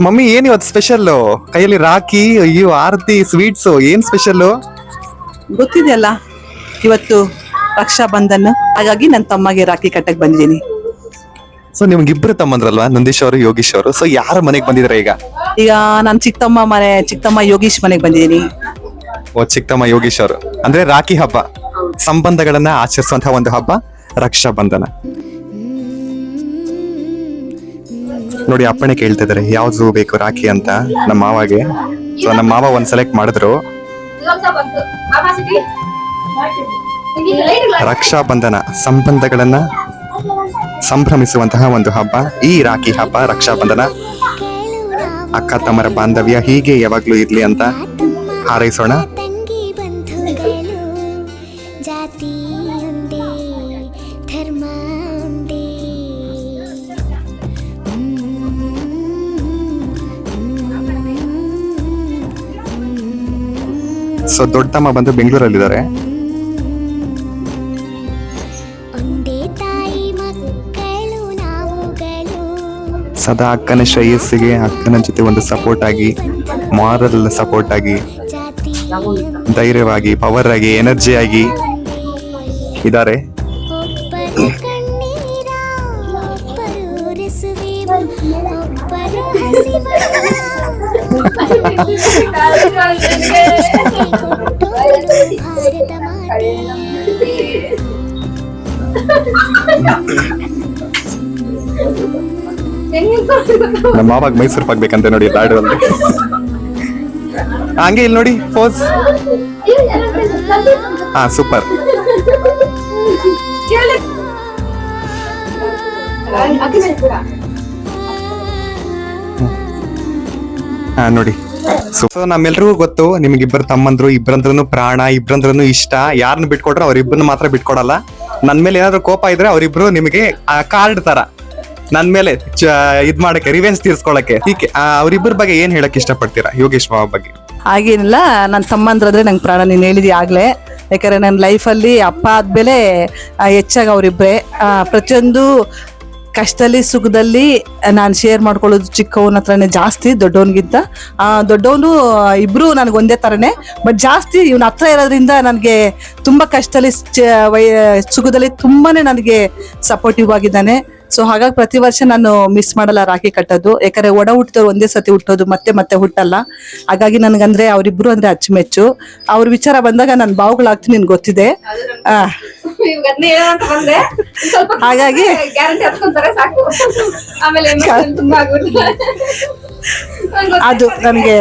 Mummy ಏನ್ ಇವತ್ತು special? ಕೈಯಲ್ಲಿ ರಾಖಿ, ಅಯ್ಯೋ ಆರತಿ, ಸ್ವೀಟ್ಸ್, ಏನ್ ಸ್ಪೆಷಲ್? ಗೊತ್ತಿದೆಯಲ್ಲ, ಇವತ್ತು ರಕ್ಷಾ ಬಂಧನ್. ಹಾಗಾಗಿ ನನ್ನ ತಮ್ಮಗೆ ರಾಖಿ ಕಟ್ಟಕ್ ಬಂದಿದ್ದೀನಿ. ಸೊ ನಿಮ್ಗಿಬ್ರು ತಮ್ಮಂದ್ರಲ್ವಾ, ನಂದೀಶ್ ಅವರು, ಯೋಗೀಶ್ ಅವರು. ಸೊ ಯಾರ ಮನೆಗ್ ಬಂದಿದ್ರೆ ಈಗ? ಈಗ ನಾನು ಚಿಕ್ಕಮ್ಮ ಯೋಗೀಶ್ ಮನೆಗೆ ಬಂದಿದ್ದೀನಿ. ಓ, ಚಿಕ್ಕಮ್ಮ ಯೋಗೀಶ್ ಅವರು ಅಂದ್ರೆ ರಾಖಿ ಹಬ್ಬ, ಸಂಬಂಧಗಳನ್ನ ಆಚರಿಸುವಂತಹ ಒಂದು ಹಬ್ಬ ರಕ್ಷಾ ಬಂಧನ. ನೋಡಿ, ಅಪ್ಪಣೆ ಕೇಳ್ತಾ ಇದಾರೆ ಯಾವ್ದು ಬೇಕು ರಾಖಿ ಅಂತ ನಮ್ಮ ಮಾವಾಗೆ. ಸೊ ನಮ್ಮ ಮಾವ ಒಂದ್ ಸೆಲೆಕ್ಟ್ ಮಾಡಿದ್ರು. ರಕ್ಷಾ ಬಂಧನ ಸಂಬಂಧಗಳನ್ನ ಸಂಭ್ರಮಿಸುವಂತಹ ಒಂದು ಹಬ್ಬ ಈ ರಾಖಿ ಹಬ್ಬ, ರಕ್ಷಾ ಬಂಧನ. ಅಕ್ಕ ತಮ್ಮರ ಬಾಂಧವ್ಯ ಹೀಗೆ ಯಾವಾಗ್ಲೂ ಇರ್ಲಿ ಅಂತ ಹಾರೈಸೋಣ. ಸೊ ದೊಡ್ಡಮ್ಮ ಬಂದು ಬೆಂಗಳೂರಲ್ಲಿದ್ದಾರೆ. ಸದಾ ಅಕ್ಕನ ಶ್ರೇಯಸ್ಸಿಗೆ ಅಕ್ಕನ ಜೊತೆ ಒಂದು ಸಪೋರ್ಟ್ ಆಗಿ, ಮಾರಲ್ ಸಪೋರ್ಟ್ ಆಗಿ, ಧೈರ್ಯವಾಗಿ, ಪವರ್ ಆಗಿ, ಎನರ್ಜಿ ಆಗಿ ಇದ್ದಾರೆ. ನಮ್ಮ ಮಾವಾಗ ಮೈಸೂರು ಪಾಕ್ಬೇಕಂತ ನೋಡಿ ಲಾಡು ಅಲ್ಲಿ. ಹಂಗೆ ಇಲ್ಲಿ ನೋಡಿ ಫೋಸ್. ಹಾ, ಸೂಪರ್. ಹಾ ನೋಡಿ. ಸೊ ನಮ್ಮೆಲ್ರಿಗೂ ಗೊತ್ತು, ನಿಮ್ಗಿಬ್ಬರು ತಮ್ಮಂದ್ರು, ಇಬ್ಬರಂದ್ರೂ ಪ್ರಾಣ, ಇಬ್ಬರಂದ್ರೂ ಇಷ್ಟ. ಯಾರನ್ನ ಬಿಟ್ಕೊಟ್ರೆ ಅವ್ರಿಬ್ಬರನ್ನ ಮಾತ್ರ ಬಿಟ್ಕೊಡಲ್ಲ. ನನ್ ಮೇಲೆ ಏನಾದ್ರು ಕೋಪ ಇದ್ರೆ ಅವರಿಬ್ರು ನಿಮಗೆ ಕಾರ್ಡ್ ತರ ನನ್ ಮೇಲೆ ಇದ್ ಮಾಡಕ್ಕೆ, ರಿವೆಂಜ್ ತೀರ್ಸ್ಕೊಳಕ್ಕೆ. ಹೀಗೆ ಅವ್ರಿಬ್ಬರ ಬಗ್ಗೆ ಏನ್ ಹೇಳಕ್ ಇಷ್ಟಪಡ್ತೀರಾ ಯೋಗೇಶ್ ಮಾವ ಬಗ್ಗೆ? ಹಾಗೇನಿಲ್ಲ, ನನ್ನ ತಮ್ಮಂದ್ರಾದ್ರೆ ನಂಗೆ ಪ್ರಾಣ. ನೀನು ಹೇಳಿದ್ವಿ ಆಗ್ಲೇ. ಯಾಕಂದ್ರೆ ನನ್ನ ಲೈಫಲ್ಲಿ ಅಪ್ಪ ಆದ್ಮೇಲೆ ಹೆಚ್ಚಾಗಿ ಅವರಿಬ್ಬರೇ. ಪ್ರತಿಯೊಂದು ಕಷ್ಟದಲ್ಲಿ ಸುಖದಲ್ಲಿ ನಾನು ಶೇರ್ ಮಾಡ್ಕೊಳ್ಳೋದು ಚಿಕ್ಕವನ ಹತ್ರನೇ ಜಾಸ್ತಿ, ದೊಡ್ಡವನಿಗಿಂತ. ದೊಡ್ಡವನು ಇಬ್ರು ನನಗೆ ಒಂದೇ ಥರನೇ, ಬಟ್ ಜಾಸ್ತಿ ಇವನ ಹತ್ರ ಇರೋದ್ರಿಂದ ನನಗೆ ತುಂಬ ಕಷ್ಟದಲ್ಲಿ ಸುಖದಲ್ಲಿ ತುಂಬಾ ನನಗೆ ಸಪೋರ್ಟಿವ್ ಆಗಿದ್ದಾನೆ. ಸೊ ಹಾಗಾಗಿ ಪ್ರತಿ ವರ್ಷ ನಾನು ಮಿಸ್ ಮಾಡಲ್ಲ ರಾಖಿ ಕಟ್ಟೋದು. ಯಾಕಂದ್ರೆ ಒಡ ಹುಟ್ಟಿದವ್ರು ಒಂದೇ ಸತಿ ಹುಟ್ಟೋದು, ಮತ್ತೆ ಮತ್ತೆ ಹುಟ್ಟಲ್ಲ. ಹಾಗಾಗಿ ನನಗಂದ್ರೆ ಅವರಿಬ್ರು ಅಂದ್ರೆ ಅಚ್ಚುಮೆಚ್ಚು. ಅವ್ರ ವಿಚಾರ ಬಂದಾಗ ನಾನು ಬಾವುಗಳಾಗ್ತೀನಿ, ನಿನ್ಗೆ ಗೊತ್ತಿದೆ. ಹಾಗಾಗಿ ಅದು ನನಗೆ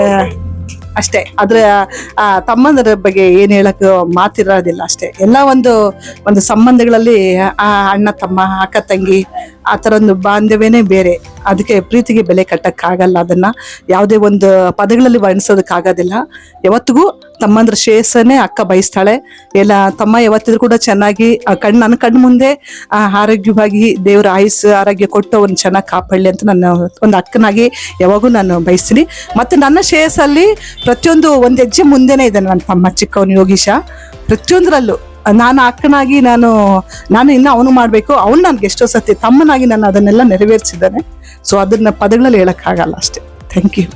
ಅಷ್ಟೇ. ಆದ್ರೆ ತಮ್ಮಂದರ ಬಗ್ಗೆ ಏನ್ ಹೇಳಕ್ ಮಾತಿರೋದಿಲ್ಲ ಅಷ್ಟೇ. ಎಲ್ಲ ಒಂದು ಸಂಬಂಧಗಳಲ್ಲಿ ಅಣ್ಣ ತಮ್ಮ, ಅಕ್ಕ ತಂಗಿ, ಆ ಥರ ಒಂದು ಬಾಂಧವ್ಯನೇ ಬೇರೆ. ಅದಕ್ಕೆ ಪ್ರೀತಿಗೆ ಬೆಲೆ ಕಟ್ಟಕ್ಕಾಗಲ್ಲ. ಅದನ್ನ ಯಾವುದೇ ಒಂದು ಪದಗಳಲ್ಲಿ ವರ್ಣಿಸೋದಕ್ಕಾಗೋದಿಲ್ಲ. ಯಾವತ್ತಿಗೂ ತಮ್ಮಂದ್ರ ಶ್ರೇಯಸ್ಸನ್ನೇ ಅಕ್ಕ ಬಯಸ್ತಾಳೆ. ಎಲ್ಲ ತಮ್ಮ ಯಾವತ್ತಿದ್ರು ಕೂಡ ಚೆನ್ನಾಗಿ ನನ್ನ ಕಣ್ಣು ಮುಂದೆ ಆರೋಗ್ಯವಾಗಿ ದೇವ್ರ ಆಯುಸ್ ಆರೋಗ್ಯ ಕೊಟ್ಟು ಅವ್ನು ಚೆನ್ನಾಗಿ ಕಾಪಾಡಲಿ ಅಂತ ನನ್ನ ಒಂದು ಅಕ್ಕನಾಗಿ ಯಾವಾಗೂ ನಾನು ಬಯಸ್ತೀನಿ. ಮತ್ತೆ ನನ್ನ ಶ್ರೇಯಸ್ಸಲ್ಲಿ ಪ್ರತಿಯೊಂದು ಒಂದು ಹೆಜ್ಜೆ ಮುಂದೆನೇ ಇದ್ದಾನೆ ನನ್ನ ತಮ್ಮ ಚಿಕ್ಕವನು ಯೋಗೀಶ. ಪ್ರತಿಯೊಂದರಲ್ಲೂ ನಾನು ಅಕ್ಕನಾಗಿ ನಾನು ಇನ್ನು ಅವನು ಮಾಡಬೇಕು. ಅವನು ನನ್ಗೆ ಎಷ್ಟೋ ಸತಿ ತಮ್ಮನಾಗಿ ನಾನು ಅದನ್ನೆಲ್ಲ ನೆರವೇರಿಸಿದ್ದಾನೆ. ಸೊ ಅದನ್ನ ಪದಗಳಲ್ಲಿ ಹೇಳಕ್ಕಾಗಲ್ಲ ಅಷ್ಟೇ. Thank you.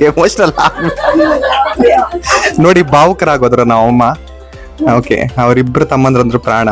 ಎಮೋಷನಲ್ ನೋಡಿ, ಭಾವುಕರಾಗೋದ್ರ ನಾವಮ್ಮ. ಓಕೆ, ಅವರಿಬ್ರು ತಮ್ಮಂದ್ರಂದ್ರು ಪ್ರಾಣ.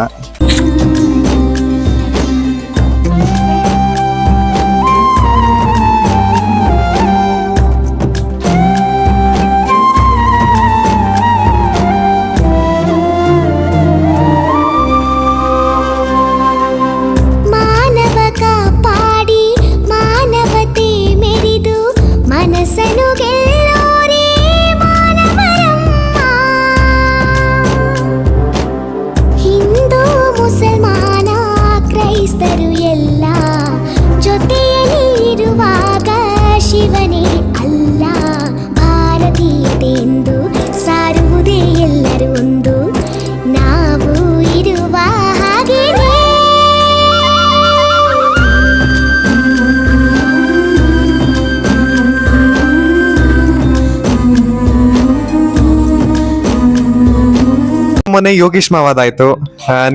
ಮೊನ್ನೆ ಯೋಗೀಶ್ ಮಾವಾದಾಯ್ತು,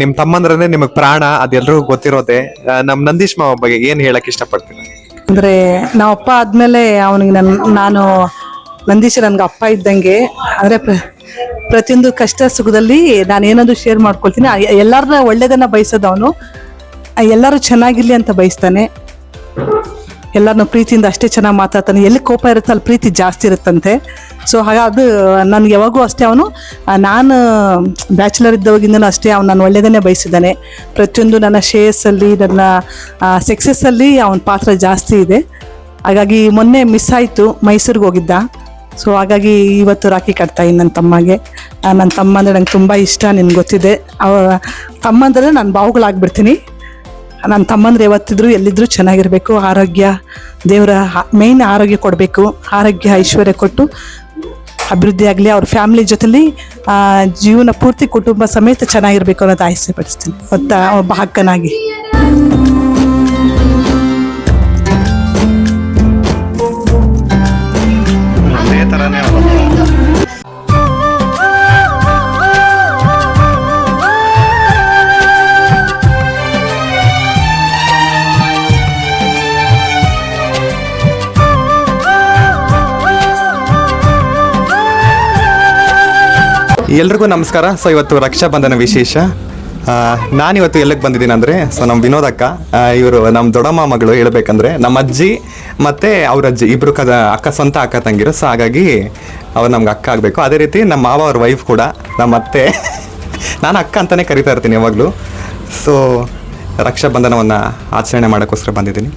ನಿಮ್ ತಮ್ಮಂದ್ರನೇ ನಿಮಗ್ ಪ್ರಾಣ, ಅದೆಲ್ರಿಗೂ ಗೊತ್ತಿರೋದೆ. ನಮ್ ನಂದೀಶ್ ಮಾವ ಬಗ್ಗೆ ಏನ್ ಹೇಳಕ್ ಇಷ್ಟಪಡ್ತೀನಿ? ಅಂದರೆ ನಾವು ಅಪ್ಪ ಆದಮೇಲೆ ಅವನಿಗೆ ನಾನು ನಂದೀಶ ನನಗೆ ಅಪ್ಪ ಇದ್ದಂಗೆ. ಅಂದರೆ ಪ್ರತಿಯೊಂದು ಕಷ್ಟ ಸುಖದಲ್ಲಿ ನಾನು ಏನಾದರೂ ಶೇರ್ ಮಾಡ್ಕೊಳ್ತೀನಿ. ಎಲ್ಲರನ್ನ ಒಳ್ಳೇದನ್ನು ಬಯಸೋದು ಅವನು. ಎಲ್ಲರೂ ಚೆನ್ನಾಗಿರಲಿ ಅಂತ ಬಯಸ್ತಾನೆ. ಎಲ್ಲರನ್ನೂ ಪ್ರೀತಿಯಿಂದ ಅಷ್ಟೇ ಚೆನ್ನಾಗಿ ಮಾತಾಡ್ತಾನೆ. ಎಲ್ಲಿ ಕೋಪ ಇರುತ್ತೆ ಅಲ್ಲಿ ಪ್ರೀತಿ ಜಾಸ್ತಿ ಇರುತ್ತಂತೆ. ಸೊ ಹಾಗಾಗಿ ಅದು ನನಗೆ ಯಾವಾಗೂ ಅಷ್ಟೇ ಅವನು, ನಾನು ಬ್ಯಾಚುಲರ್ ಇದ್ದವಾಗಿಂದನೂ ಅಷ್ಟೇ ಅವ್ನು ನಾನು ಒಳ್ಳೆಯದನ್ನೇ ಬಯಸಿದ್ದಾನೆ. ಪ್ರತಿಯೊಂದು ನನ್ನ ಶ್ರೇಯಸ್ಸಲ್ಲಿ, ನನ್ನ ಸಕ್ಸಸ್ಸಲ್ಲಿ ಅವನ ಪಾತ್ರ ಜಾಸ್ತಿ ಇದೆ. ಹಾಗಾಗಿ ಮೊನ್ನೆ ಮಿಸ್ ಆಯಿತು, ಮೈಸೂರಿಗೆ ಹೋಗಿದ್ದ. ಸೊ ಹಾಗಾಗಿ ಇವತ್ತು ರಾಖಿ ಕಟ್ತಾಯಿದ್ದೀನಿ ನನ್ನ ತಮ್ಮಗೆ. ನನ್ನ ತಮ್ಮ ಅಂದರೆ ನಂಗೆ ತುಂಬ ಇಷ್ಟ, ನಿನ್ಗೆ ಗೊತ್ತಿದೆ. ತಮ್ಮ ಅಂದರೆ ನಾನು ಬಾವುಗಳಾಗ್ಬಿಡ್ತೀನಿ. ನನ್ನ ತಮ್ಮಂದ್ರೆ ಯಾವತ್ತಿದ್ರು ಎಲ್ಲಿದ್ರು ಚೆನ್ನಾಗಿರಬೇಕು. ಆರೋಗ್ಯ, ದೇವರ ಮೇಯ್ನ್ ಆರೋಗ್ಯ ಕೊಡಬೇಕು. ಆರೋಗ್ಯ ಐಶ್ವರ್ಯ ಕೊಟ್ಟು ಅಭಿವೃದ್ಧಿ ಆಗಲಿ. ಅವ್ರ ಫ್ಯಾಮಿಲಿ ಜೊತೆಲಿ ಜೀವನ ಪೂರ್ತಿ ಕುಟುಂಬ ಸಮೇತ ಚೆನ್ನಾಗಿರ್ಬೇಕು ಅನ್ನೋದು ಆಸೆ ಪಡಿಸ್ತೀನಿ. ಒಬ್ಬ ಹಕ್ಕನಾಗಿ. ಎಲ್ರಿಗೂ ನಮಸ್ಕಾರ. ಸೊ ಇವತ್ತು ರಕ್ಷಾಬಂಧನ ವಿಶೇಷ. ನಾನಿವತ್ತು ಎಲ್ಲಿಗೆ ಬಂದಿದ್ದೀನಿ ಅಂದರೆ, ಸೊ ನಮ್ಮ ವಿನೋದ್ ಅಕ್ಕ, ಇವರು ನಮ್ಮ ದೊಡ್ಡಮ್ಮ ಮಗಳು. ಹೇಳ್ಬೇಕಂದ್ರೆ ನಮ್ಮ ಅಜ್ಜಿ ಮತ್ತು ಅವ್ರ ಅಜ್ಜಿ ಇಬ್ಬರು ಅಕ್ಕ, ಸ್ವಂತ ಅಕ್ಕ ತಂಗಿರು. ಸೊ ಹಾಗಾಗಿ ಅವ್ರು ನಮ್ಗೆ ಅಕ್ಕ ಆಗಬೇಕು. ಅದೇ ರೀತಿ ನಮ್ಮ ಮಾವ ಅವ್ರ ವೈಫ್ ಕೂಡ ನಮ್ಮ ಅತ್ತೆ. ನಾನು ಅಕ್ಕ ಅಂತಲೇ ಕರಿತಾ ಇರ್ತೀನಿ ಯಾವಾಗಲೂ. ಸೊ ರಕ್ಷಾಬಂಧನವನ್ನು ಆಚರಣೆ ಮಾಡೋಕ್ಕೋಸ್ಕರ ಬಂದಿದ್ದೀನಿ.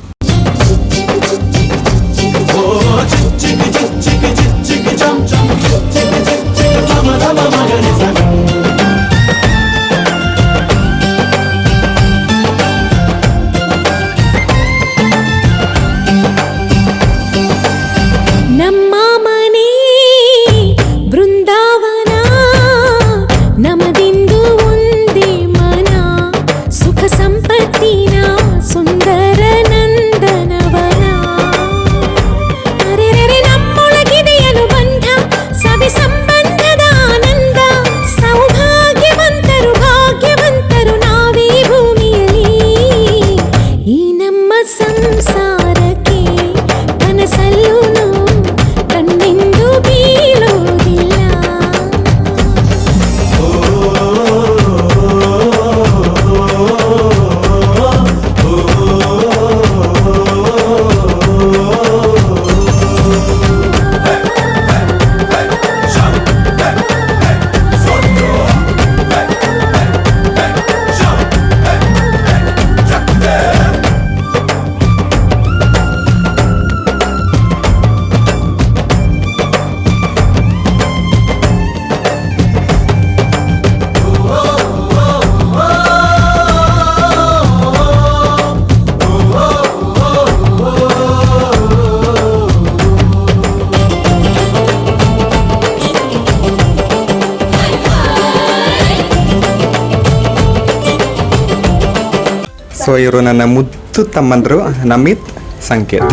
ಸೊ ಇವರು ನನ್ನ ಮುದ್ದು ತಮ್ಮಂದರು ನಮಿತ್, ಸಂಕೇತ್.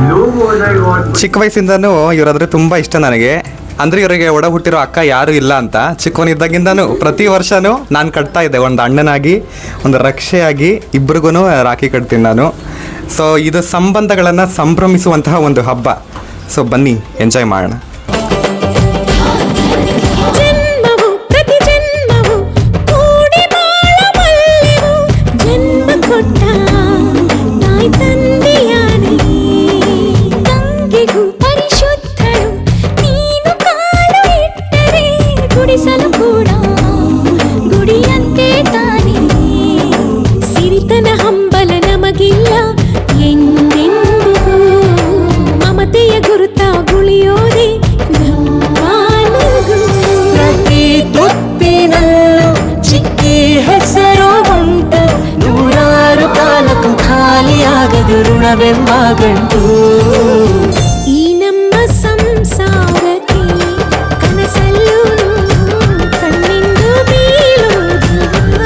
ಚಿಕ್ಕ ವಯಸ್ಸಿಂದನೂ ಇವರಾದ್ರೆ ತುಂಬ ಇಷ್ಟ ನನಗೆ. ಅಂದರೆ ಇವರಿಗೆ ಒಡ ಹುಟ್ಟಿರೋ ಅಕ್ಕ ಯಾರೂ ಇಲ್ಲ ಅಂತ ಚಿಕ್ಕವನಿದ್ದಾಗಿಂದನೂ ಪ್ರತಿ ವರ್ಷವೂ ನಾನು ಕಟ್ತಾ ಇದ್ದೆ. ಒಂದು ಅಣ್ಣನಾಗಿ, ಒಂದು ರಕ್ಷೆಯಾಗಿ ಇಬ್ರಿಗೂ ರಾಖಿ ಕಟ್ತೀನಿ ನಾನು. ಸೊ ಇದು ಸಂಬಂಧಗಳನ್ನು ಸಂಭ್ರಮಿಸುವಂತಹ ಒಂದು ಹಬ್ಬ. ಸೊ ಬನ್ನಿ ಎಂಜಾಯ್ ಮಾಡೋಣ. ಈ ನಮ್ಮ ಸಂಸಾರಕ್ಕೆ ಕನಸಲ್ಲೂ ಕಣ್ಣಿಂದು ಬೀಳುವುದಿಲ್ಲ.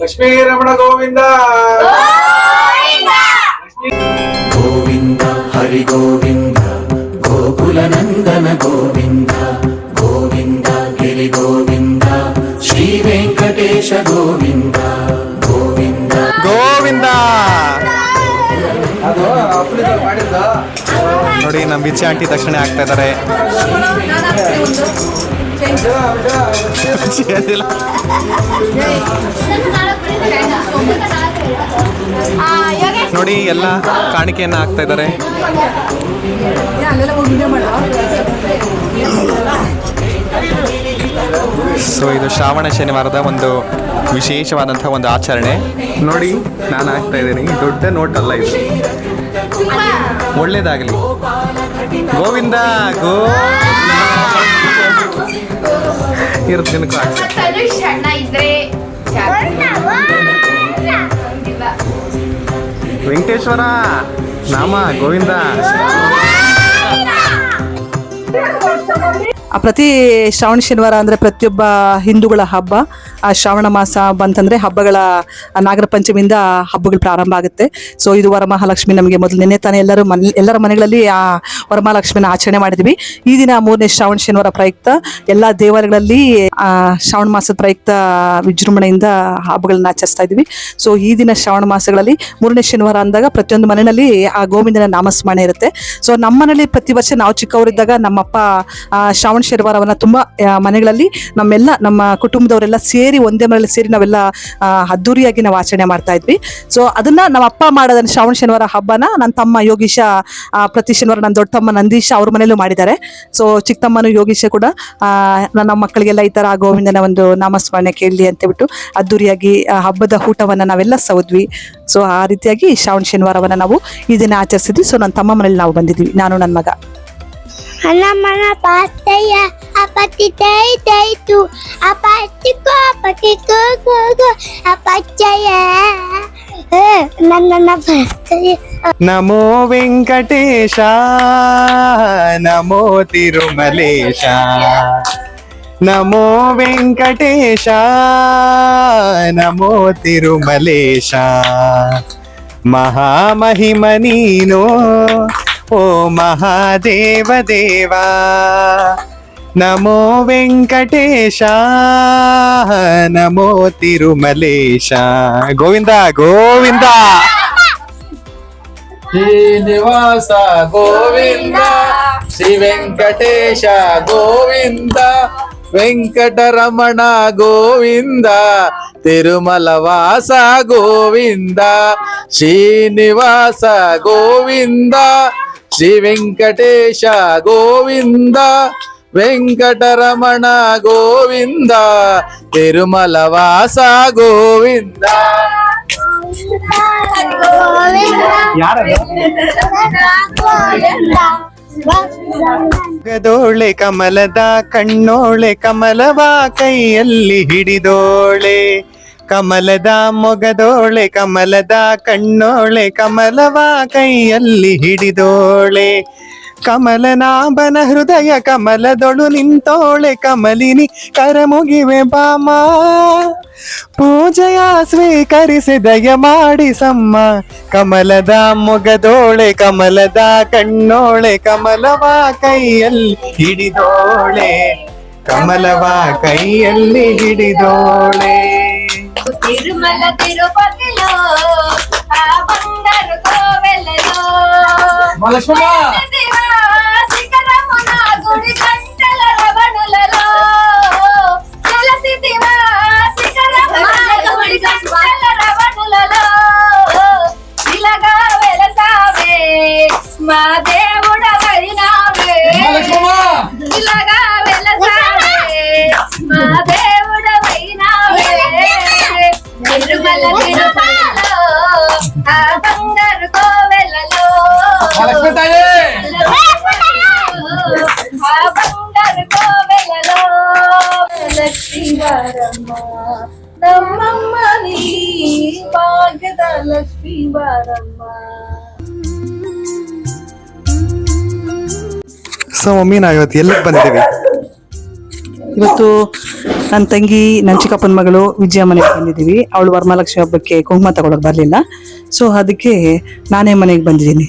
ಲಕ್ಷ್ಮೀ ರಮಣ ಗೋವಿಂದ ಗೋವಿಂದ ಹರಿ ಗೋವಿಂದ ಗೋಕುಲ ನಂದನ ಗೋವಿಂದ ಗೋವಿಂದ ಗಿರಿ ಗೋವಿಂದ ಶ್ರೀ ವೆಂಕಟೇಶ ಗೋವಿಂದ ಗೋವಿಂದ ಗೋವಿಂದ. ನೋಡಿ ನಮ್ಮ ವಿಜಯ ಆಂಟಿ ದಕ್ಷಿಣೆ ಆಗ್ತಾ ಇದ್ದಾರೆ. ನೋಡಿ ಎಲ್ಲ ಕಾಣಿಕೆಯನ್ನ ಹಾಕ್ತಾ ಇದ್ದಾರೆ. ಸೊ ಇದು ಶ್ರಾವಣ ಶನಿವಾರದ ಒಂದು ವಿಶೇಷವಾದಂತಹ ಒಂದು ಆಚರಣೆ. ನೋಡಿ ನಾನು ಹಾಕ್ತಾ ಇದ್ದೀನಿ, ದೊಡ್ಡ ನೋಟ್ ಅಲ್ಲ ಇದು. ಒಳ್ಳೇದಾಗಲಿ. ಗೋವಿಂದ ಗೋ ಇರ್ತೀನಿ. ವೆಂಕಟೇಶ್ವರ ನಾಮ ಗೋವಿಂದ. ಪ್ರತಿ ಶ್ರಾವಣ ಶನಿವಾರ ಅಂದರೆ ಪ್ರತಿಯೊಬ್ಬ ಹಿಂದೂಗಳ ಹಬ್ಬ. ಆ ಶ್ರಾವಣ ಮಾಸ ಬಂತಂದರೆ ಹಬ್ಬಗಳ ನಾಗರ ಪಂಚಮಿಯಿಂದ ಹಬ್ಬಗಳು ಪ್ರಾರಂಭ ಆಗುತ್ತೆ. ಸೊ ಇದು ವರಮಹಾಲಕ್ಷ್ಮಿ. ನಮಗೆ ಮೊದಲು ನಿನ್ನೆ ತಾನೇ ಎಲ್ಲರ ಮನೆಗಳಲ್ಲಿ ಆ ವರಮಹಾಲಕ್ಷ್ಮಿನ ಆಚರಣೆ ಮಾಡಿದ್ವಿ. ಈ ದಿನ 3ನೇ ಶ್ರಾವಣ ಶನಿವಾರ ಪ್ರಯುಕ್ತ ಎಲ್ಲ ದೇವಾಲಯಗಳಲ್ಲಿ ಶ್ರಾವಣ ಮಾಸದ ಪ್ರಯುಕ್ತ ವಿಜೃಂಭಣೆಯಿಂದ ಹಬ್ಬಗಳನ್ನ ಆಚರಿಸ್ತಾ ಇದ್ವಿ. ಸೊ ಈ ದಿನ ಶ್ರಾವಣ ಮಾಸಗಳಲ್ಲಿ 3ನೇ ಶನಿವಾರ ಅಂದಾಗ ಪ್ರತಿಯೊಂದು ಮನೆಯಲ್ಲಿ ಆ ಗೋವಿಂದನ ನಾಮಸ್ಮರಣೆ ಇರುತ್ತೆ. ಸೊ ನಮ್ಮ ಮನೇಲಿ ಪ್ರತಿ ವರ್ಷ ನಾವು ಚಿಕ್ಕವರಿದ್ದಾಗ ನಮ್ಮಪ್ಪ ಶ್ರಾವಣ ಶನಿವಾರವನ್ನ ತುಂಬಾ ಮನೆಗಳಲ್ಲಿ ನಮ್ಮ ಕುಟುಂಬದವರೆಲ್ಲ ಸೇರಿ ಒಂದೇ ಮನೆಯಲ್ಲಿ ಸೇರಿ ನಾವೆಲ್ಲ ಅದ್ದೂರಿಯಾಗಿ ನಾವು ಆಚರಣೆ ಮಾಡ್ತಾ ಇದ್ವಿ. ಸೊ ಅದನ್ನ ನಮ್ಮ ಅಪ್ಪ ಮಾಡೋದನ್ನ ಶ್ರಾವಣ ಶನಿವಾರ ಹಬ್ಬನ ನನ್ನ ತಮ್ಮ ಯೋಗೀಶ ಪ್ರತಿ ಶನಿವಾರ ನನ್ನ ದೊಡ್ಡ ತಮ್ಮ ನಂದೀಶ ಅವ್ರ ಮನೇಲೂ ಮಾಡಿದ್ದಾರೆ. ಸೊ ಚಿಕ್ಕ ತಮ್ಮನು ಯೋಗೀಶ ಕೂಡ ನನ್ನ ಮಕ್ಕಳಿಗೆಲ್ಲ ಈ ತರ ಗೋವಿಂದನ ಒಂದು ನಾಮಸ್ಮರಣೆ ಕೇಳಲಿ ಅಂತ ಬಿಟ್ಟು ಅದ್ದೂರಿಯಾಗಿ ಹಬ್ಬದ ಊಟವನ್ನ ನಾವೆಲ್ಲ ಸೌದ್ವಿ. ಸೊ ಆ ರೀತಿಯಾಗಿ ಶ್ರಾವಣ ಶನಿವಾರವನ್ನ ನಾವು ಈ ದಿನ ಆಚರಿಸಿದ್ವಿ. ಸೊ ನನ್ನ ತಮ್ಮ ಮನೇಲಿ ನಾವು ಬಂದಿದ್ವಿ, ನಾನು ನನ್ನ ಮಗ. Anak-anak pataya, apa tidak itu? Apa itu? Apa jaya? Nana pataya. ನಮೋ ವೆಂಕಟೇಶ ನಮೋ ತಿರುಮಲೇಶ, ನಮೋ ವೆಂಕಟೇಶ ನಮೋ ತಿರುಮಲೇಶ. ಮಹಾಮಹಿಮ ನೀನು ಓ ಮಹಾದೇವ ದೇವ. ನಮೋ ವೆಂಕಟೇಶ ನಮೋ ತಿರುಮಲೇಶ. ಗೋವಿಂದ ಗೋವಿಂದ. ಶ್ರೀನಿವಾಸ ಗೋವಿಂದ, ಶ್ರೀ ವೆಂಕಟೇಶ ಗೋವಿಂದ, ವೆಂಕಟರಮಣ ಗೋವಿಂದ, ತಿರುಮಲ ವಾಸ ಗೋವಿಂದ. ಶ್ರೀನಿವಾಸ ಗೋವಿಂದ, ಶ್ರೀ ವೆಂಕಟೇಶ ಗೋವಿಂದ, ವೆಂಕಟರಮಣ ಗೋವಿಂದ, ತಿರುಮಲ ವಾಸ ಗೋವಿಂದ. ಗದೋಳೆ ಕಮಲದ ಕಣ್ಣೋಳೆ, ಕಮಲವ ಕೈಯಲ್ಲಿ ಹಿಡಿದೋಳೆ. ಕಮಲದ ಮೊಗದೋಳೆ, ಕಮಲದ ಕಣ್ಣೋಳೆ, ಕಮಲವ ಕೈಯಲ್ಲಿ ಹಿಡಿದೋಳೆ. ಕಮಲನಾಭನ ಹೃದಯ ಕಮಲದೊಳು ನಿಂತೋಳೆ, ಕಮಲಿನಿ ಕರಮುಗಿವೆ ಬಾಮ. ಪೂಜೆಯ ಸ್ವೀಕರಿಸಿ ದಯ ಮಾಡಿಸಮ್ಮ. ಕಮಲದ ಮೊಗದೋಳೆ, ಕಮಲದ ಕಣ್ಣೋಳೆ, ಕಮಲವ ಕೈಯಲ್ಲಿ ಹಿಡಿದೋಳೆ, ಕಮಲವ ಕೈಯಲ್ಲಿ ಹಿಡಿದೋಳೆ. తిరుమల తిరుపతిలో ఆ బంగారు కోవెలలో శిఖరమున గుడి గంటల రవణులలో తులసిదివా శిఖరమున గుడి గంటల రవణులలో ఇలాగా వెలసావే మా దేవుడవైనావే. ఇలాగా వెలసావే మా దేవుడవైనావే. తిరుమల తిరుపతిలో ఆ బంగారు కోవెలలో ఆ బంగారు కోవెలలో లక్ష్మీవారమ్మ ನಮ್ಮಮ್ಮ ನೀ ಭಾಗ್ಯದ ಲಕ್ಷ್ಮೀವಾರಮ್ಮ. ಸೊ ಮಮ್ಮಿ, ನಾವು ಇವತ್ತು ಎಲ್ಲಿಗೆ ಬಂದಿದ್ದೀವಿ? ಇವತ್ತು ನನ್ನ ತಂಗಿ ನನ್ನ ಚಿಕ್ಕಪ್ಪನ ಮಗಳು ವಿಜಯ ಮನೆಗೆ ಬಂದಿದ್ದೀವಿ. ಅವಳು ವರಮಹಾಲಕ್ಷ್ಮಿ ಹಬ್ಬಕ್ಕೆ ಕುಂಕುಮ ತಗೊಳಕ್ ಬರಲಿಲ್ಲ. ಸೊ ಅದಕ್ಕೆ ನಾನೇ ಮನೆಗೆ ಬಂದಿದ್ದೀನಿ.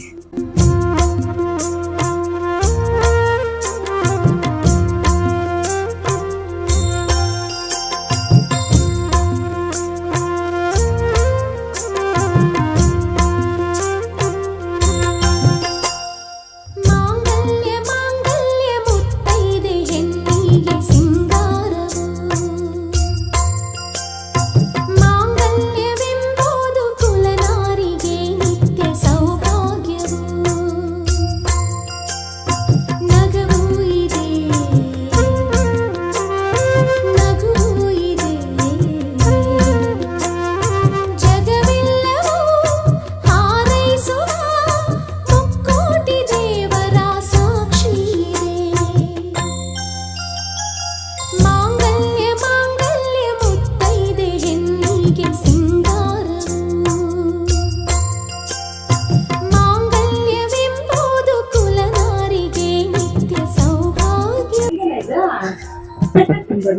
ನೀನು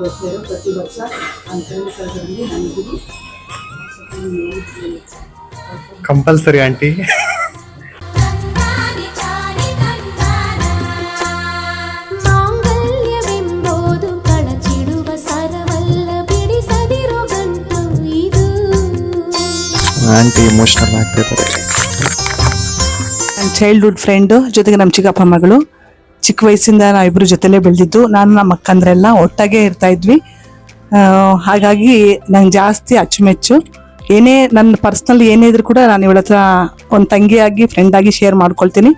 ಬರಲಿಲ್ಲ ಪ್ರತಿ ವರ್ಷ ಅಂತಂದು ನನಗೆ ಕಂಪಲ್ಸರಿ ಆಂಟಿ. ಮಾಂಗಲ್ಯವೆಂಬುದು ಕಳಚಿಡುವ ಸರವಲ್ಲ, ಬಿಡಿಸದಿರೋ ಗಂಟು ಇದು. ಆಂಟಿ ಎಮೋಷನಲ್ ಆಗ್ತಿದ್ದಾರೆ. ನನ್ನ ಚೈಲ್ಡ್ಹುಡ್ ಫ್ರೆಂಡು, ಜೊತೆಗೆ ನಮ್ಮ ಚಿಕ್ಕಪ್ಪ ಮಗಳು. ಚಿಕ್ಕ ವಯಸ್ಸಿಂದ ನಾವಿಬ್ಬರು ಜೊತೆಲೇ ಬೆಳೆದಿದ್ದು. ನಾನು ನಮ್ಮ ಅಕ್ಕಂದ್ರೆಲ್ಲ ಒಟ್ಟಾಗೆ ಇರ್ತಾ ಇದ್ವಿ. ಹಾಗಾಗಿ ನಂಗೆ ಜಾಸ್ತಿ ಅಚ್ಚುಮೆಚ್ಚು. ಏನೇ ನನ್ನ ಪರ್ಸ್ನಲ್ ಏನೇ ಇದ್ರೂ ಕೂಡ ನಾನು ಇವಳ ಹತ್ರ ಒಂದು ತಂಗಿಯಾಗಿ ಫ್ರೆಂಡಾಗಿ ಶೇರ್ ಮಾಡ್ಕೊಳ್ತೀನಿ.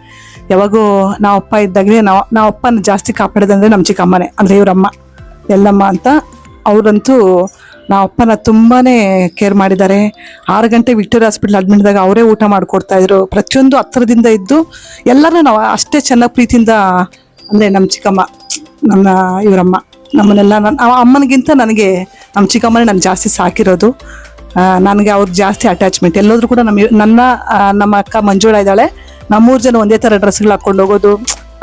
ಯಾವಾಗೂ ನಾವಪ್ಪ ಇದ್ದಾಗಲೇ ನಾವಪ್ಪನ ಜಾಸ್ತಿ ಕಾಪಾಡೋದಂದರೆ ನಮ್ಮ ಚಿಕ್ಕಮ್ಮನೇ, ಅಂದರೆ ಇವರಮ್ಮ ಎಲ್ಲಮ್ಮ ಅಂತ. ಅವರಂತೂ ನಾವಪ್ಪನ ತುಂಬಾ ಕೇರ್ ಮಾಡಿದ್ದಾರೆ. 6 ಗಂಟೆ ವಿಕ್ಟೋರಿಯಾ ಹಾಸ್ಪಿಟ್ಲ್ ಅಡ್ಮಿಟ್ದಾಗ ಅವರೇ ಊಟ ಮಾಡಿಕೊಡ್ತಾಯಿದ್ರು. ಪ್ರತಿಯೊಂದು ಹತ್ರದಿಂದ ಇದ್ದು ಎಲ್ಲರೂ ನಾವು ಅಷ್ಟೇ ಚೆನ್ನಾಗಿ ಪ್ರೀತಿಯಿಂದ, ಅಂದರೆ ನಮ್ಮ ಚಿಕ್ಕಮ್ಮ, ನಮ್ಮ ಇವರಮ್ಮ ನಮ್ಮನ್ನೆಲ್ಲ ಅಮ್ಮನಿಗಿಂತ ನನಗೆ ನಮ್ಮ ಚಿಕ್ಕಮ್ಮನೇ ನಾನು ಜಾಸ್ತಿ ಸಾಕಿರೋದು. ನನಗೆ ಅವ್ರಿಗೆ ಜಾಸ್ತಿ ಅಟ್ಯಾಚ್ಮೆಂಟ್. ಎಲ್ಲೋದ್ರೂ ಕೂಡ ನಮ್ಮ ಅಕ್ಕ ಮಂಜುಳ ಇದ್ದಾಳೆ, ನಮ್ಮೂರು ಜನ ಒಂದೇ ಥರ ಡ್ರೆಸ್ಗಳು ಹಾಕ್ಕೊಂಡು ಹೋಗೋದು,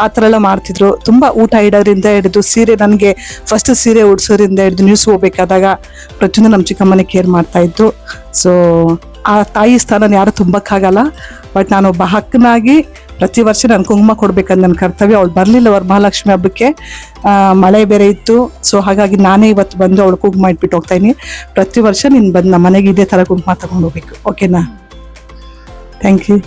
ಆ ಥರ ಎಲ್ಲ ಮಾಡ್ತಿದ್ರು. ತುಂಬ ಊಟ ಇಡೋದ್ರಿಂದ ಹಿಡಿದು ಸೀರೆ, ನನಗೆ ಫಸ್ಟ್ ಸೀರೆ ಉಡ್ಸೋದ್ರಿಂದ ಹಿಡಿದು ನ್ಯೂಸ್ ಹೋಗ್ಬೇಕಾದಾಗ ಪ್ರತಿಯೊಂದು ನಮ್ಮ ಚಿಕ್ಕಮ್ಮನೇ ಕೇರ್ ಮಾಡ್ತಾಯಿದ್ದು. ಸೊ ಆ ತಾಯಿ ಸ್ಥಾನ ಯಾರು ತುಂಬಕ್ಕಾಗಲ್ಲ. ಬಟ್ ನಾನು ಒಬ್ಬ ಹಕ್ಕನಾಗಿ ಪ್ರತಿ ವರ್ಷ ನಾನು ಕುಂಕುಮ ಕೊಡ್ಬೇಕಂತ ನನ್ನ ಕರ್ತವ್ಯ. ಅವಳು ಬರಲಿಲ್ಲ ವರಮಹಾಲಕ್ಷ್ಮಿ ಹಬ್ಬಕ್ಕೆ, ಮಳೆ ಬೇರೆ ಇತ್ತು. ಸೊ ಹಾಗಾಗಿ ನಾನೇ ಇವತ್ತು ಬಂದು ಅವಳು ಕುಂಕುಮ ಇಟ್ಬಿಟ್ಟು ಹೋಗ್ತಾಯಿನಿ. ಪ್ರತಿ ವರ್ಷ ನೀನು ಬಂದು ನಮ್ಮ ಮನೆಗೆ ಇದೇ ಥರ ಕುಂಕುಮ ತಗೊಂಡು ಹೋಗ್ಬೇಕು, ಓಕೆನಾ? Thank you.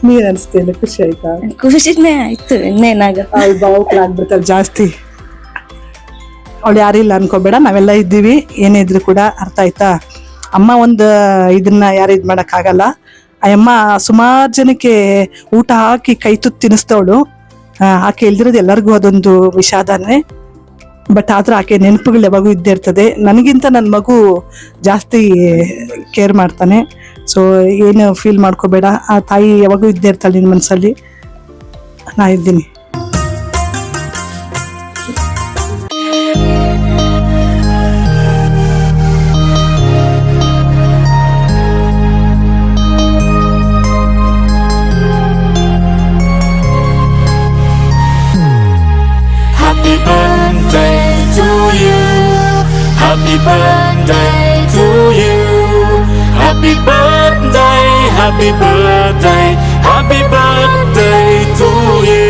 ನೀನು ಅನಿಸ್ತೇನೆ, ಖುಷಿ ಆಯ್ತಾ? ಖುಷಿನೇ ಆಯ್ತು, ಇನ್ನೇನಾಗುತ್ತೆ. ಅವಳು ಬಾವುಕಳಾಗ್ಬಿಡ್ತಾಳೆ ಜಾಸ್ತಿ. ಅವಳು ಯಾರಿಲ್ಲ ಅನ್ಕೋಬೇಡ, ನಾವೆಲ್ಲ ಇದ್ದೀವಿ. ಏನೇ ಇದ್ರು ಕೂಡ, ಅರ್ಥ ಆಯ್ತಾ? ಅಮ್ಮ ಒಂದು ಇದನ್ನ ಯಾರು ಇದು ಮಾಡೋಕ್ಕಾಗಲ್ಲ. ಆ ಅಮ್ಮ ಸುಮಾರು ಜನಕ್ಕೆ ಊಟ ಹಾಕಿ ಕೈ ತುತ್ತು ತಿನ್ನಿಸ್ತವಳು. ಆಕೆ ಇಲ್ದಿರೋದು ಎಲ್ಲರಿಗೂ ಅದೊಂದು ವಿಷಾದನೇ. ಬಟ್ ಆದ್ರೆ ಆಕೆ ನೆನಪುಗಳು ಯಾವಾಗೂ ಇದ್ದೇ ಇರ್ತದೆ. ನನಗಿಂತ ನನ್ನ ಮಗು ಜಾಸ್ತಿ ಕೇರ್ ಮಾಡ್ತಾನೆ. ಸೊ ಏನು ಫೀಲ್ ಮಾಡ್ಕೋಬೇಡ, ಆ ತಾಯಿ ಯಾವಾಗೂ ಇದ್ದೇ ಇರ್ತಾಳೆ ನಿನ್ನ ಮನಸ್ಸಲ್ಲಿ. ನಾ ಇದ್ದೀನಿ. Happy birthday to you. Happy birthday to you. Happy birthday, happy birthday, happy birthday to you.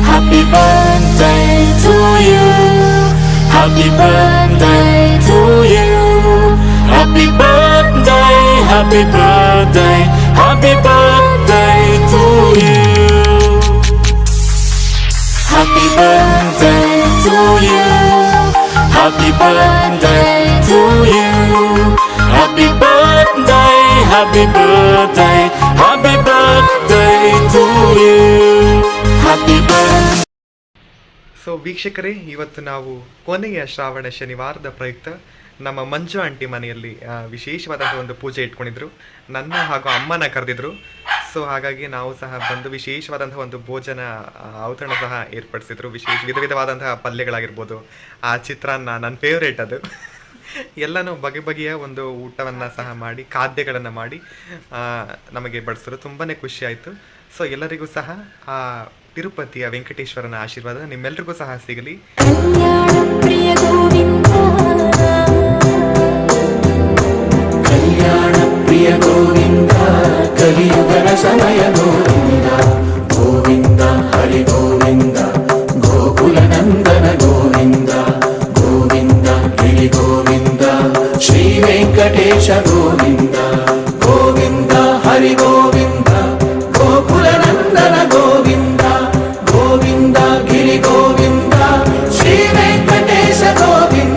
Happy birthday to you. Happy birthday to you. Happy birthday, happy birthday, happy birthday to you. Happy birthday to you. Happy birthday to you. Happy birthday, happy birthday, happy birthday to you. Happy birthday. So ವೀಕ್ಷಕರೇ, ಇವತ್ತು ನಾವು ಕೊನೆಯ ಶ್ರಾವಣ ಶನಿವಾರದ ಪ್ರಯುಕ್ತ ನಮ್ಮ ಮಂಜು aunty ಮನೆಯಲ್ಲಿ ವಿಶೇಷವಾದಂಥ ಒಂದು ಪೂಜೆ ಇಟ್ಕೊಂಡಿದ್ರು. ನನ್ನ ಹಾಗೂ ಅಮ್ಮನ ಕರೆದಿದ್ರು. ಸೊ ಹಾಗಾಗಿ ನಾವು ಸಹ ಬಂದು ವಿಶೇಷವಾದಂಥ ಒಂದು ಭೋಜನ ಔತಣ ಸಹ ಏರ್ಪಡಿಸಿದ್ರು. ವಿಧ ವಿಧವಾದಂತಹ ಪಲ್ಯಗಳಾಗಿರ್ಬೋದು, ಆ ಚಿತ್ರಾನ್ನ ನನ್ನ ಫೇವ್ರೇಟ್ ಅದು. ಎಲ್ಲನೂ ಬಗೆಯ ಒಂದು ಊಟವನ್ನು ಸಹ ಮಾಡಿ, ಖಾದ್ಯಗಳನ್ನು ಮಾಡಿ ನಮಗೆ ಬಡಿಸಿದ್ರು. ತುಂಬಾ ಖುಷಿ ಆಯಿತು. ಸೊ ಎಲ್ಲರಿಗೂ ಸಹ ಆ ತಿರುಪತಿಯ ವೆಂಕಟೇಶ್ವರನ ಆಶೀರ್ವಾದ ನಿಮ್ಮೆಲ್ರಿಗೂ ಸಹ ಸಿಗಲಿ. ಕಲ್ಯಾಣ ಪ್ರಿಯ ಗೋವಿಂದ, ಕಲ್ಯಾಣ ಪ್ರಿಯ ಗೋವಿಂದ, ಕಲಿಯುಗದ ಸಮಯ ಗೋವಿಂದ, ಗೋವಿಂದ ಹರಿ ಗೋವಿಂದ, ಗೋಕುಲ ನಂದನ ಗೋವಿಂದ, ಗೋವಿಂದ ಗಿರಿ ಗೋವಿಂದ, ಶ್ರೀ ವೆಂಕಟೇಶ ಗೋವಿಂದ, ಗೋವಿಂದ ಹರಿ ಗೋವಿಂದ, ಗೋಕುಲ ನಂದನ ಗೋವಿಂದ, ಗೋವಿಂದ ಗಿರಿ ಗೋವಿಂದ, ಶ್ರೀ ವೆಂಕಟೇಶ ಗೋವಿಂದ.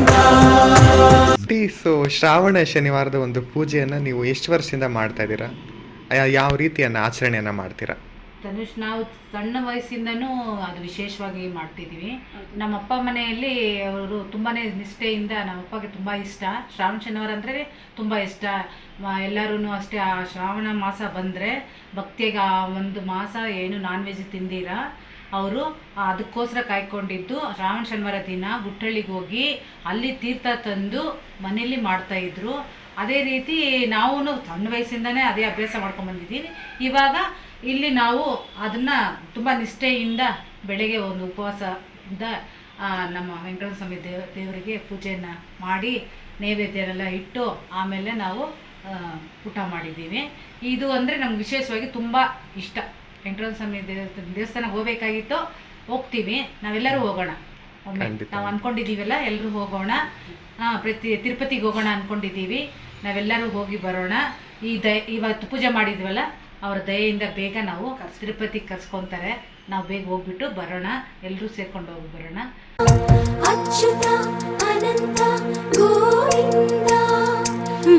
ಸೊ ಶ್ರಾವಣ ಶನಿವಾರದ ಒಂದು ಪೂಜೆಯನ್ನು ನೀವು ಎಷ್ಟು ವರ್ಷದಿಂದ ಮಾಡ್ತಾ ಇದ್ದೀರಾ? ಯಾವ ರೀತಿಯನ್ನು ಆಚರಣೆಯನ್ನು ಮಾಡ್ತೀರಾ? ಧನುಷ್, ನಾವು ಸಣ್ಣ ವಯಸ್ಸಿಂದನೂ ಅದು ವಿಶೇಷವಾಗಿ ಮಾಡ್ತಿದ್ದೀವಿ. ನಮ್ಮ ಅಪ್ಪ ಮನೆಯಲ್ಲಿ ಅವರು ತುಂಬಾ ನಿಷ್ಠೆಯಿಂದ, ನಮ್ಮ ಅಪ್ಪಗೆ ತುಂಬ ಇಷ್ಟ ಶ್ರಾವಣ ಶನಿವಾರ ಅಂದರೆ ತುಂಬ ಇಷ್ಟ. ಎಲ್ಲರೂ ಅಷ್ಟೇ, ಆ ಶ್ರಾವಣ ಮಾಸ ಬಂದರೆ ಭಕ್ತಿಗೆ ಆ ಒಂದು ಮಾಸ ಏನು ನಾನ್ ವೆಜ್ ತಿಂದಿರ ಅವರು ಅದಕ್ಕೋಸ್ಕರ ಕಾಯ್ಕೊಂಡಿದ್ದು ಶ್ರಾವಣ ಶನಿವಾರ ದಿನ ಗುಟ್ಟಳ್ಳಿಗೆ ಹೋಗಿ ಅಲ್ಲಿ ತೀರ್ಥ ತಂದು ಮನೇಲಿ ಮಾಡ್ತಾಯಿದ್ರು. ಅದೇ ರೀತಿ ನಾವು ಸಣ್ಣ ವಯಸ್ಸಿಂದನೇ ಅದೇ ಅಭ್ಯಾಸ ಮಾಡ್ಕೊಂಡ್ಬಂದಿದ್ದೀವಿ. ಇವಾಗ ಇಲ್ಲಿ ನಾವು ಅದನ್ನು ತುಂಬ ನಿಷ್ಠೆಯಿಂದ ಬೆಳಗ್ಗೆ ಒಂದು ಉಪವಾಸದಿಂದ ನಮ್ಮ ವೆಂಕಟೇಶ್ವರ ಸ್ವಾಮಿ ದೇವರಿಗೆ ಪೂಜೆಯನ್ನು ಮಾಡಿ ನೈವೇದ್ಯನೆಲ್ಲ ಇಟ್ಟು ಆಮೇಲೆ ನಾವು ಊಟ ಮಾಡಿದ್ದೀವಿ. ಇದು ಅಂದರೆ ನಮ್ಗೆ ವಿಶೇಷವಾಗಿ ತುಂಬ ಇಷ್ಟ. ವೆಂಕಟೇಶ್ವರ ಸ್ವಾಮಿ ದೇವಸ್ಥಾನಕ್ಕೆ ಹೋಗಬೇಕಾಗಿತ್ತು, ಹೋಗ್ತೀವಿ, ನಾವೆಲ್ಲರೂ ಹೋಗೋಣ. ಒಮ್ಮೆ ನಾವು ಅಂದ್ಕೊಂಡಿದ್ದೀವಲ್ಲ ಎಲ್ಲರೂ ಹೋಗೋಣ. ತಿರುಪತಿಗೆ ಹೋಗೋಣ ಅಂದ್ಕೊಂಡಿದ್ದೀವಿ, ನಾವೆಲ್ಲರೂ ಹೋಗಿ ಬರೋಣ. ಇವತ್ತು ಪೂಜೆ ಮಾಡಿದ್ವಲ್ಲ, ಅವರ ದಯೆಯಿಂದ ಬೇಗ ನಾವು ತಿರುಪತಿಗೆ ಕರ್ಸ್ಕೊತಾರೆ. ನಾವು ಬೇಗ ಹೋಗ್ಬಿಟ್ಟು ಬರೋಣ, ಎಲ್ಲರೂ ಸೇರ್ಕೊಂಡು ಹೋಗಿ ಬರೋಣ. ಅಚ್ಯುತ ಅನಂತ ಗೋವಿಂದ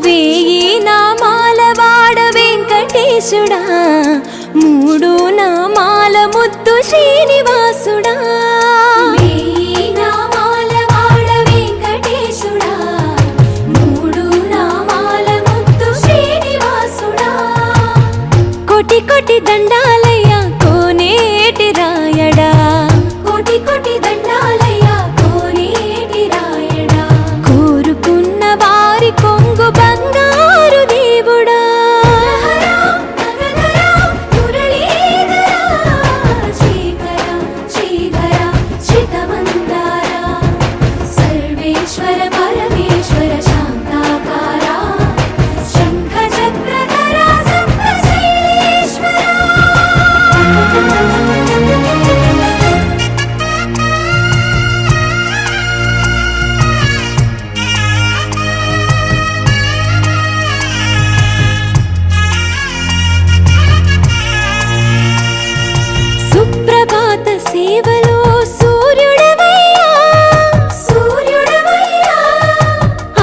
వేయి నామాలవాడ వెంకటేశుడా, మూడు నామాల ముద్దు శ్రీనివాసుడా. వేయి నామాల వాడ వెంకటేశుడా, మూడు నామాల ముద్దు శ్రీనివాసుడా. కోటి కోటి దండాలయ్య కోనేటి రాయడా, కోటి కోటి దండాలయ్య కోనేటి రాయడా. కోరుకున్న వారి కొంగు బంగారు దేవుడా. శ్రీకర శ్రీధర శ్రితమందార సర్వేశ్వర పరమేశ్వర శాంతాకార శంఖ చక్రధర సప్తశైలేశ్వర. సుప్రభాత సేవలో సూర్యుడవయ్యా, సూర్యుడవయ్యా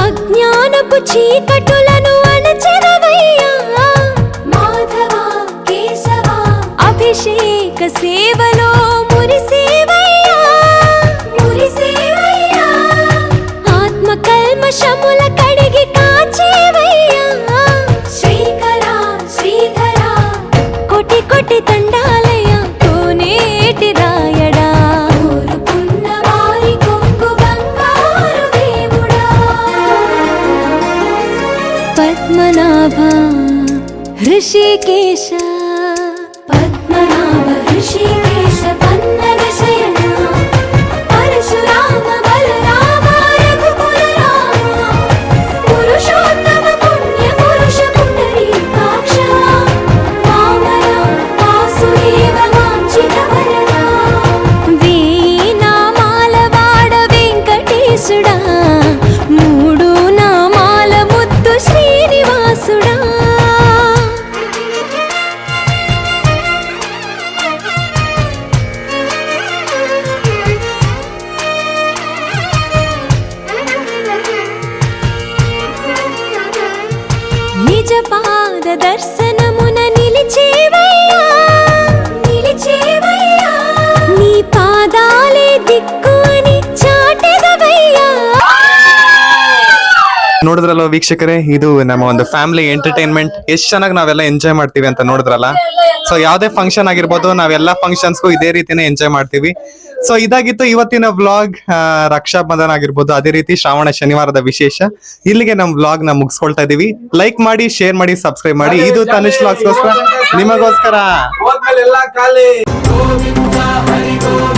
అజ్ఞానపు చీకటులను అణచెదవయ్యా. మాధవ కేశవ అభిషేక సేవలో మురిసేవయ్యా, మురిసేవయ్యా. ఆత్మ కల్మషముల కడిగి కాచేవయ్యా. శ్రీకర శ్రీధర కోటి కోటి దండాలయ్య కోనేటి రాయడా. కోరుకున్న వారి కొంగు బంగారు దేవుడా. పద్మనాభ హృషికేశ, పద్మనాభ ఋషికేశ పన్నగ శయన పరశురామ బలరామ రఘుకుల రామ పురుషోత్తమ పుణ్య పురుష పుండరీకాక్ష వామన వాసుదేవ వాంఛిత వరద. వేయి నామాల వాడ వెంకటేశుడా, మూడు నామాల ముద్దు శ్రీనివాసుడా. నిజ పాద దర్శనమున నిలిచేవయ్యా, నిలిచేవయ్యా నీ పాదాలే దిక్కు అని చాటెదవయ్యా. ನೋಡಿದ್ರಲ್ಲ ವೀಕ್ಷಕರೇ, ಇದು ನಮ್ಮ ಒಂದು ಫ್ಯಾಮಿಲಿ ಎಂಟರ್ಟೈನ್ಮೆಂಟ್. ಎಷ್ಟು ಚೆನ್ನಾಗಿ ನಾವೆಲ್ಲ ಎಂಜಾಯ್ ಮಾಡ್ತೀವಿ ಅಂತ ನೋಡಿದ್ರಲ್ಲ. ಸೊ ಯಾವುದೇ ಫಂಕ್ಷನ್ ಆಗಿರ್ಬೋದು, ನಾವೆಲ್ಲ ಫಂಕ್ಷನ್ಸ್ಗೂ ಇದೇ ರೀತಿನೇ ಎಂಜಾಯ್ ಮಾಡ್ತೀವಿ. ಸೊ ಇದಾಗಿತ್ತು ಇವತ್ತಿನ ವ್ಲಾಗ್. ರಕ್ಷಾ ಬಂಧನ ಆಗಿರ್ಬೋದು, ಅದೇ ರೀತಿ ಶ್ರಾವಣ ಶನಿವಾರದ ವಿಶೇಷ. ಇಲ್ಲಿಗೆ ನಮ್ಮ ವ್ಲಾಗ್ ನ ಮುಗಿಸ್ಕೊಳ್ತಾ ಇದೀವಿ. ಲೈಕ್ ಮಾಡಿ, ಶೇರ್ ಮಾಡಿ, ಸಬ್ಸ್ಕ್ರೈಬ್ ಮಾಡಿ. ಇದು ತನಿಷ್ ವ್ಲಾಗ್ಸ್ಗೋಸ್ಕರ, ನಿಮಗೋಸ್ಕರ. ಹೋದ್ಮೇಲೆ ಎಲ್ಲ ಖಾಲಿ. ಗೋವಿಂದ ಹರಿ ಗೋವಿಂದ